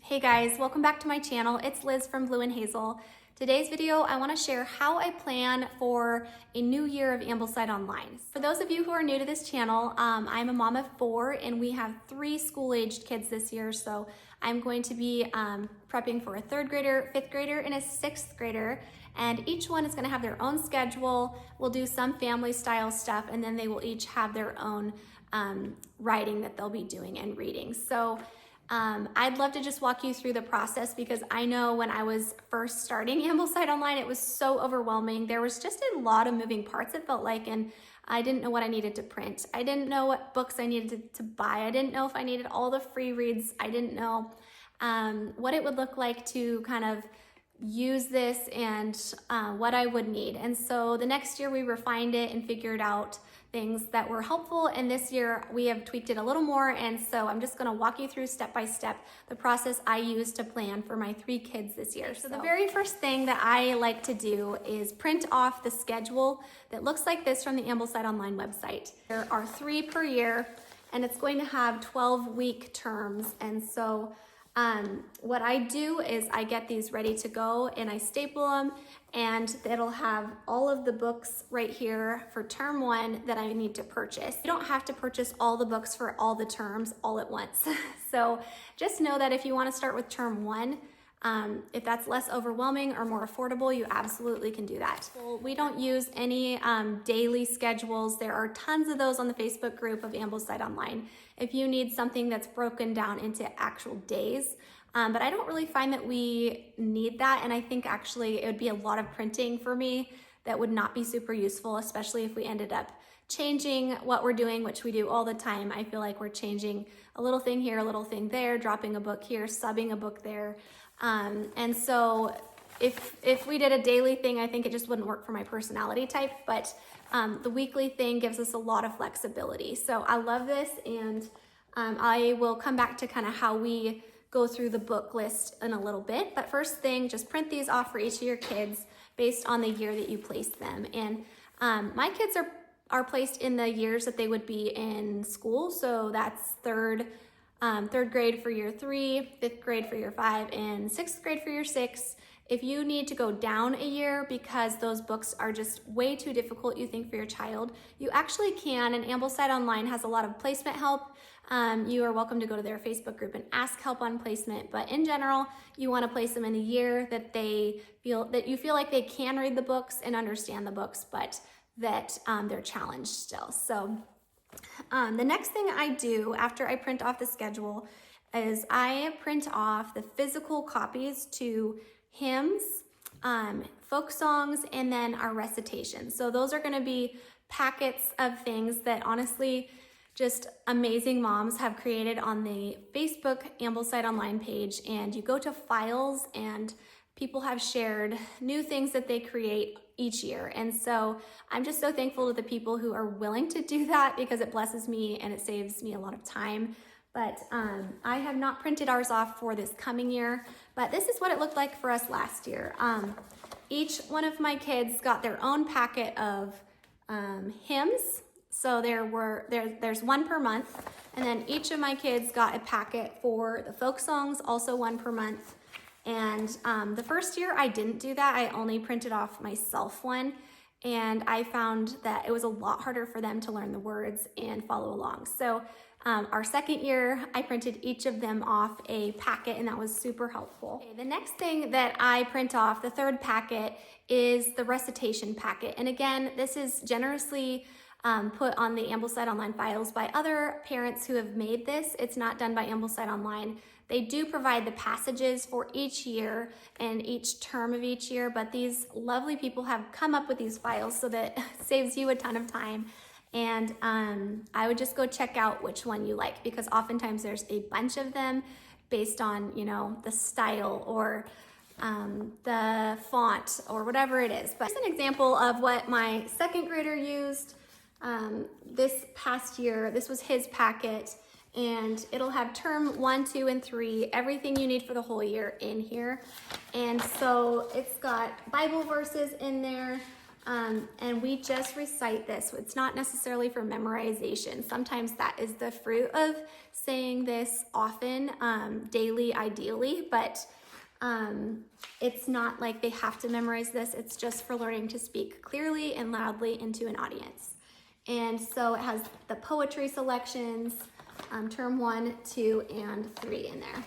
Hey guys, welcome back to my channel. It's Liz from Blue and Hazel. Today's video, I want to share how I plan for a new year of Ambleside Online. For those of you who are new to this channel, I'm a mom of 4 and we have 3 school-aged kids this year. So I'm going to be prepping for a 3rd grader, 5th grader, and a 6th grader. And each one is going to have their own schedule. We'll do some family style stuff, and then they will each have their own writing that they'll be doing and reading. So I'd love to just walk you through the process because I know when I was first starting Ambleside Online, it was so overwhelming. There was just a lot of moving parts, it felt like, and I didn't know what I needed to print. I didn't know what books I needed to buy. I didn't know if I needed all the free reads. I didn't know what it would look like to kind of use this and what I would need. And so the next year we refined it and figured out things that were helpful, and this year we have tweaked it a little more, and so I'm just going to walk you through step by step the process I use to plan for my 3 kids this year. So the very first thing that I like to do is print off the schedule that looks like this from the Ambleside Online website. There are 3 per year, and it's going to have 12-week terms, and so what I do is I get these ready to go and I staple them, and it'll have all of the books right here for term 1 that I need to purchase. You don't have to purchase all the books for all the terms all at once. So just know that if you want to start with term 1, if that's less overwhelming or more affordable, you absolutely can do that. Well, we don't use any daily schedules. There are tons of those on the Facebook group of Ambleside Online if you need something that's broken down into actual days. But I don't really find that we need that, and I think actually it would be a lot of printing for me that would not be super useful, especially if we ended up changing what we're doing, which we do all the time. I feel like we're changing a little thing here, a little thing there, dropping a book here, subbing a book there. And so if we did a daily thing, I think it just wouldn't work for my personality type, but the weekly thing gives us a lot of flexibility. So I love this, and I will come back to kind of how we go through the book list in a little bit. But first thing, just print these off for each of your kids based on the year that you placed them. And my kids are placed in the years that they would be in school. So that's third grade for year 3, 5th grade for year 5, and 6th grade for year 6. If you need to go down a year because those books are just way too difficult, you think, for your child, you actually can, and Ambleside Online has a lot of placement help. You are welcome to go to their Facebook group and ask help on placement, but in general, you want to place them in a year that you feel like they can read the books and understand the books, but that they're challenged still. So the next thing I do after I print off the schedule is I print off the physical copies to hymns, folk songs, and then our recitations. So those are going to be packets of things that honestly just amazing moms have created on the Facebook Ambleside Online page, and you go to files and people have shared new things that they create each year. And so I'm just so thankful to the people who are willing to do that because it blesses me and it saves me a lot of time. But I have not printed ours off for this coming year, but this is what it looked like for us last year. Each one of my kids got their own packet of hymns. So there's 1 per month, and then each of my kids got a packet for the folk songs, also 1 per month. And the first year I didn't do that. I only printed off myself one, and I found that it was a lot harder for them to learn the words and follow along. So our second year, I printed each of them off a packet, and that was super helpful. Okay, the next thing that I print off, the 3rd packet, is the recitation packet. And again, this is generously put on the Ambleside Online files by other parents who have made this. It's not done by Ambleside Online. They do provide the passages for each year and each term of each year, but these lovely people have come up with these files so that it saves you a ton of time. And I would just go check out which one you like, because oftentimes there's a bunch of them based on, you know, the style or the font or whatever it is. But here's an example of what my 2nd grader used this past year. This was his packet, and it'll have term 1, 2, and 3, everything you need for the whole year in here. And so it's got Bible verses in there, And we just recite this. It's not necessarily for memorization. Sometimes that is the fruit of saying this often, daily ideally, but it's not like they have to memorize this. It's just for learning to speak clearly and loudly into an audience. And so it has the poetry selections, term 1, 2, and 3 in there.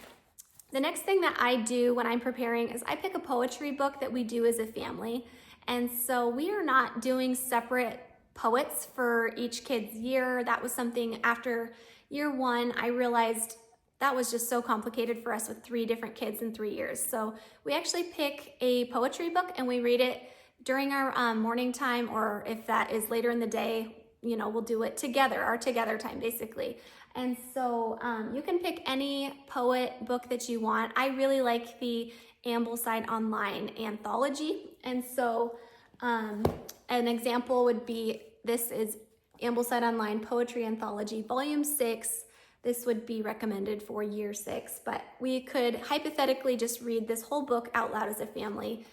The next thing that I do when I'm preparing is I pick a poetry book that we do as a family. And so we are not doing separate poets for each kid's year. That was something after year 1, I realized that was just so complicated for us with 3 different kids in 3 years. So we actually pick a poetry book and we read it during our morning time, or if that is later in the day, you know, we'll do it together, our together time basically. And so you can pick any poet book that you want. I really like the Ambleside Online anthology. And so an example would be, this is Ambleside Online Poetry Anthology, Volume 6. This would be recommended for year 6, but we could hypothetically just read this whole book out loud as a family,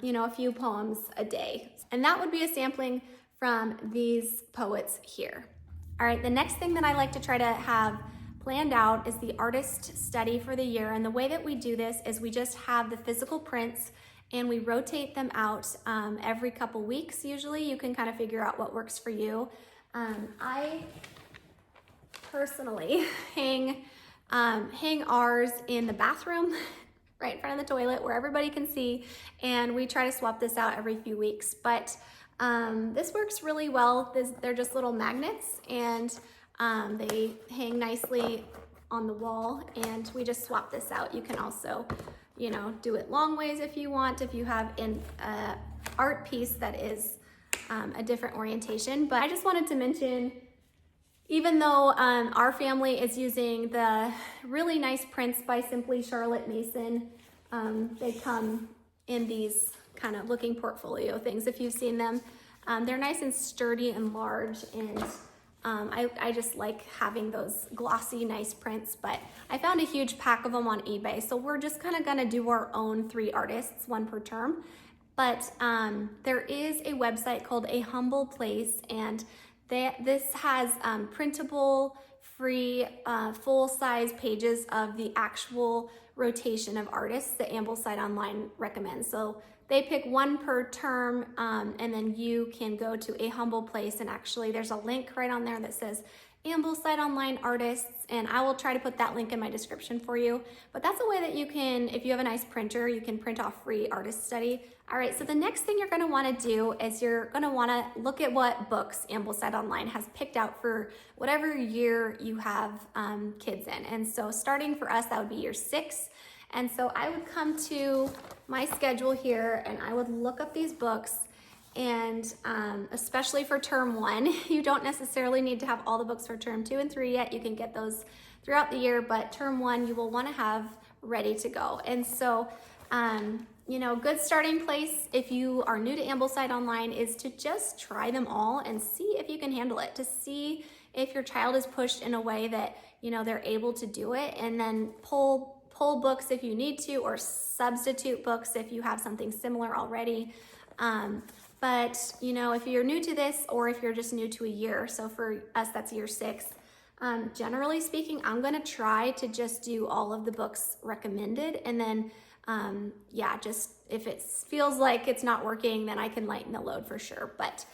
you know, a few poems a day. And that would be a sampling from these poets here. All right, the next thing that I like to try to have planned out is the artist study for the year. And the way that we do this is we just have the physical prints and we rotate them out every couple weeks usually. You can kind of figure out what works for you. I personally hang ours in the bathroom right in front of the toilet where everybody can see, and we try to swap this out every few weeks. But this works really well. They're just little magnets, and they hang nicely on the wall, and we just swap this out. You can also, you know, do it long ways if you want, if you have an art piece that is a different orientation. But I just wanted to mention, even though our family is using the really nice prints by Simply Charlotte Mason, they come in these kind of looking portfolio things if you've seen them. They're nice and sturdy and large, and I just like having those glossy, nice prints, but I found a huge pack of them on eBay, so we're just kind of gonna do our own 3 artists, 1 per term. But there is a website called A Humble Place, and this has printable, free, full-size pages of the actual rotation of artists that Ambleside Online recommends. So they pick 1 per term, and then you can go to A Humble Place, and actually there's a link right on there that says Ambleside Online Artists, and I will try to put that link in my description for you. But that's a way that you can, if you have a nice printer, you can print off free artist study. All right, so the next thing you're gonna wanna do is you're gonna wanna look at what books Ambleside Online has picked out for whatever year you have kids in. And so starting for us, that would be year 6. And so I would come to my schedule here and I would look up these books, and especially for term 1, you don't necessarily need to have all the books for term 2 and 3 yet. You can get those throughout the year, but term 1 you will want to have ready to go. And so, you know, good starting place if you are new to Ambleside Online is to just try them all and see if you can handle it, to see if your child is pushed in a way that, you know, they're able to do it, and then pull books if you need to, or substitute books if you have something similar already. But, you know, if you're new to this, or if you're just new to a year, so for us, that's year 6, generally speaking, I'm gonna try to just do all of the books recommended. And then, yeah, just if it feels like it's not working, then I can lighten the load for sure. But,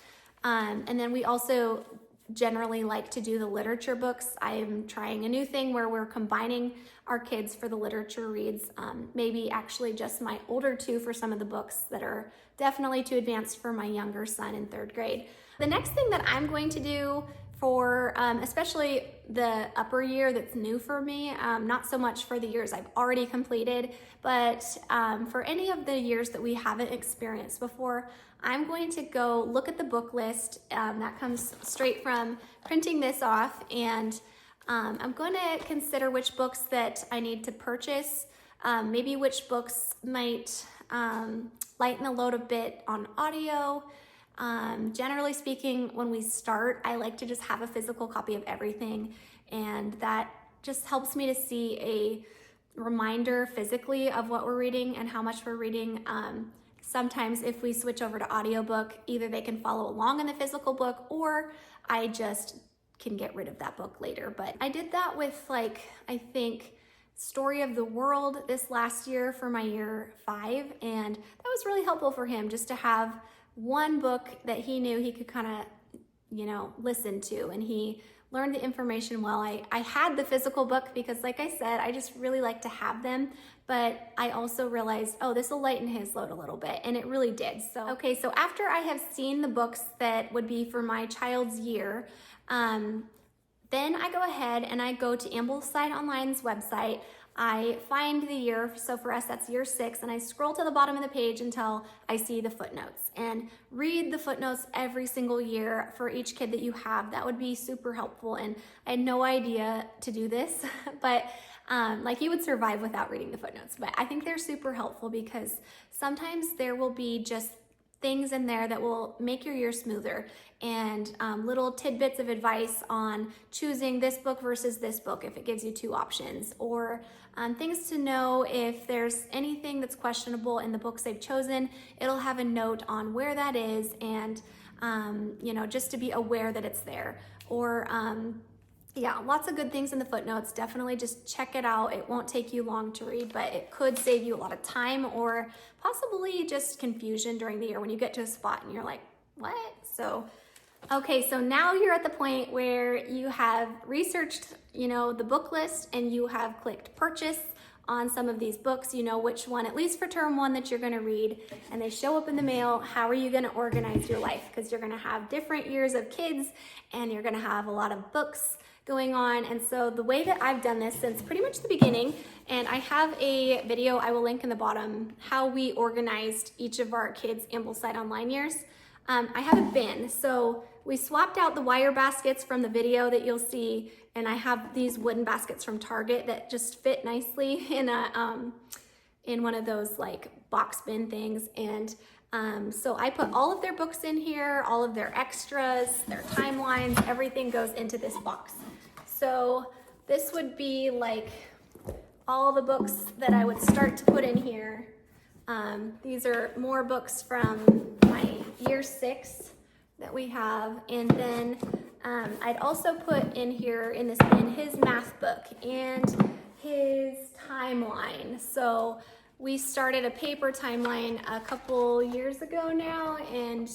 and then we also generally like to do the literature books. I am trying a new thing where we're combining our kids for the literature reads, maybe actually just my older 2 for some of the books that are definitely too advanced for my younger son in 3rd grade. The next thing that I'm going to do for especially the upper year that's new for me, not so much for the years I've already completed, but for any of the years that we haven't experienced before, I'm going to go look at the book list that comes straight from printing this off, and I'm going to consider which books that I need to purchase, maybe which books might lighten the load a bit on audio. Generally speaking, when we start, I like to just have a physical copy of everything, and that just helps me to see a reminder physically of what we're reading and how much we're reading. sometimes if we switch over to audiobook, either they can follow along in the physical book or I just can get rid of that book later. But I did that with like, I think, Story of the World this last year for my year 5, and that was really helpful for him just to have one book that he knew he could kind of, you know, listen to, and he learned the information well. I had the physical book because, like I said, I just really like to have them, but I also realized, oh, this will lighten his load a little bit, and it really did. So, okay, so after I have seen the books that would be for my child's year, then I go ahead and I go to Ambleside Online's website. I find the year, so for us that's year 6, and I scroll to the bottom of the page until I see the footnotes and read the footnotes every single year for each kid that you have. That would be super helpful, and I had no idea to do this, but like you would survive without reading the footnotes. But I think they're super helpful because sometimes there will be just things in there that will make your year smoother, and little tidbits of advice on choosing this book versus this book if it gives you 2 options, or things to know if there's anything that's questionable in the books they've chosen. It'll have a note on where that is, and you know, just to be aware that it's there. Or yeah, lots of good things in the footnotes. Definitely just check it out. It won't take you long to read, but it could save you a lot of time or possibly just confusion during the year when you get to a spot and you're like, what? So, okay, so now you're at the point where you have researched, you know, the book list, and you have clicked purchase on some of these books. You know which one, at least for term 1, that you're gonna read, and they show up in the mail. How are you gonna organize your life? Because you're gonna have different years of kids, and you're gonna have a lot of books going on. And so the way that I've done this since pretty much the beginning, and I have a video I will link in the bottom, how we organized each of our kids' Ambleside Online years. I have a bin. So we swapped out the wire baskets from the video that you'll see, and I have these wooden baskets from Target that just fit nicely in a in one of those like box bin things. And so I put all of their books in here, all of their extras, their timelines, everything goes into this box. So this would be like all the books that I would start to put in here. These are more books from my year 6 that we have. And then I'd also put in here in this bin his math book and his timeline. So we started a paper timeline a couple years ago now, and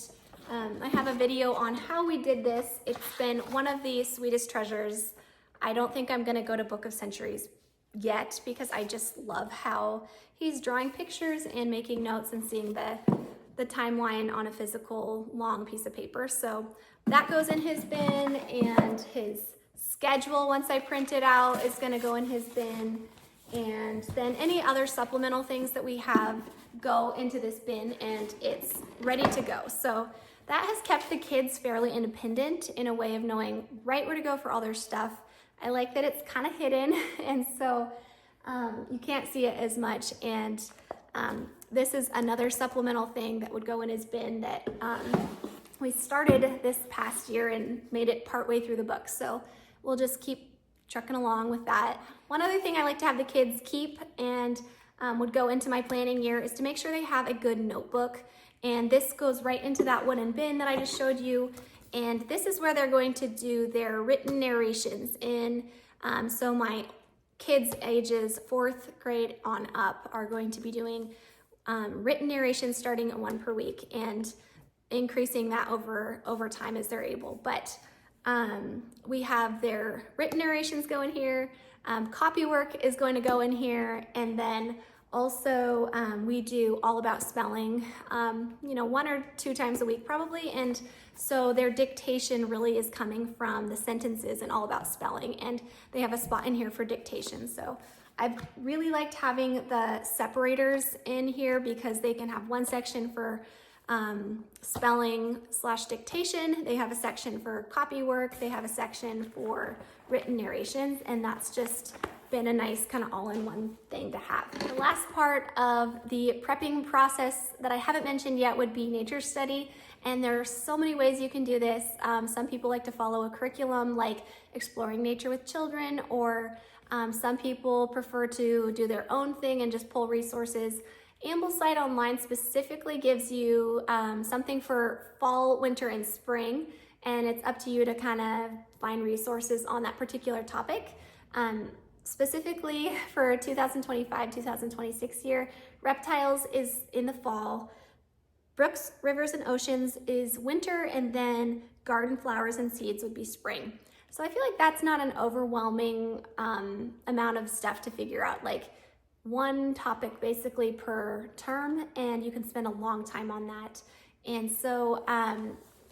I have a video on how we did this. It's been one of the sweetest treasures. I don't think I'm gonna go to Book of Centuries yet because I just love how he's drawing pictures and making notes and seeing the timeline on a physical long piece of paper. So that goes in his bin, and his schedule, once I print it out, is gonna go in his bin. And then any other supplemental things that we have go into this bin, and it's ready to go. So that has kept the kids fairly independent in a way of knowing right where to go for all their stuff. I like that it's kind of hidden, and so you can't see it as much. And this is another supplemental thing that would go in his bin that we started this past year and made it partway through the book. So we'll just keep trucking along with that. One other thing I like to have the kids keep and would go into my planning year is to make sure they have a good notebook. And this goes right into that wooden bin that I just showed you. And this is where they're going to do their written narrations in. So my kids ages 4th grade on up are going to be doing written narrations starting at 1 per week and increasing that over time as they're able. But we have their written narrations go in here. Copywork is going to go in here, and then also we do all about spelling, you know, 1 or 2 times a week probably. And so their dictation really is coming from the sentences and all about spelling, and they have a spot in here for dictation. So I've really liked having the separators in here because they can have one section for spelling / dictation. They have a section for copywork. They have a section for written narrations, and that's just been a nice kind of all-in-one thing to have. The last part of the prepping process that I haven't mentioned yet would be nature study, and there are so many ways you can do this. Some people like to follow a curriculum like Exploring Nature with Children, or some people prefer to do their own thing and just pull resources. Ambleside Online specifically gives you something for fall, winter, and spring, and it's up to you to kind of find resources on that particular topic. Specifically for 2025-2026 year, reptiles is in the fall, brooks, rivers, and oceans is winter, and then garden flowers and seeds would be spring. So I feel like that's not an overwhelming amount of stuff to figure out, like one topic basically per term, and you can spend a long time on that. And so,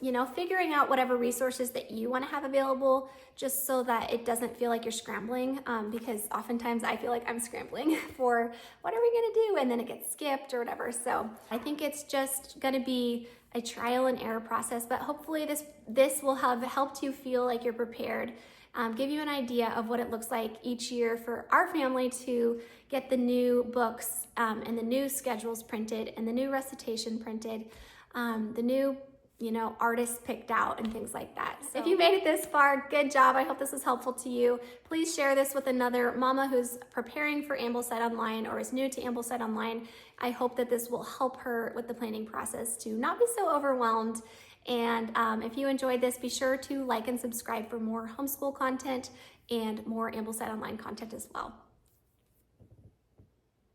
you know, figuring out whatever resources that you want to have available, just so that it doesn't feel like you're scrambling, because oftentimes I feel like I'm scrambling for what are we going to do, and then it gets skipped or whatever. So I think it's just going to be a trial and error process, but hopefully this will have helped you feel like you're prepared, give you an idea of what it looks like each year for our family to get the new books and the new schedules printed and the new recitation printed, the new, you know, artists picked out and things like that. So if you made it this far, good job. I hope this was helpful to you. Please share this with another mama who's preparing for Ambleside Online or is new to Ambleside Online. I hope that this will help her with the planning process to not be so overwhelmed. And if you enjoyed this, be sure to like and subscribe for more homeschool content and more Ambleside Online content as well.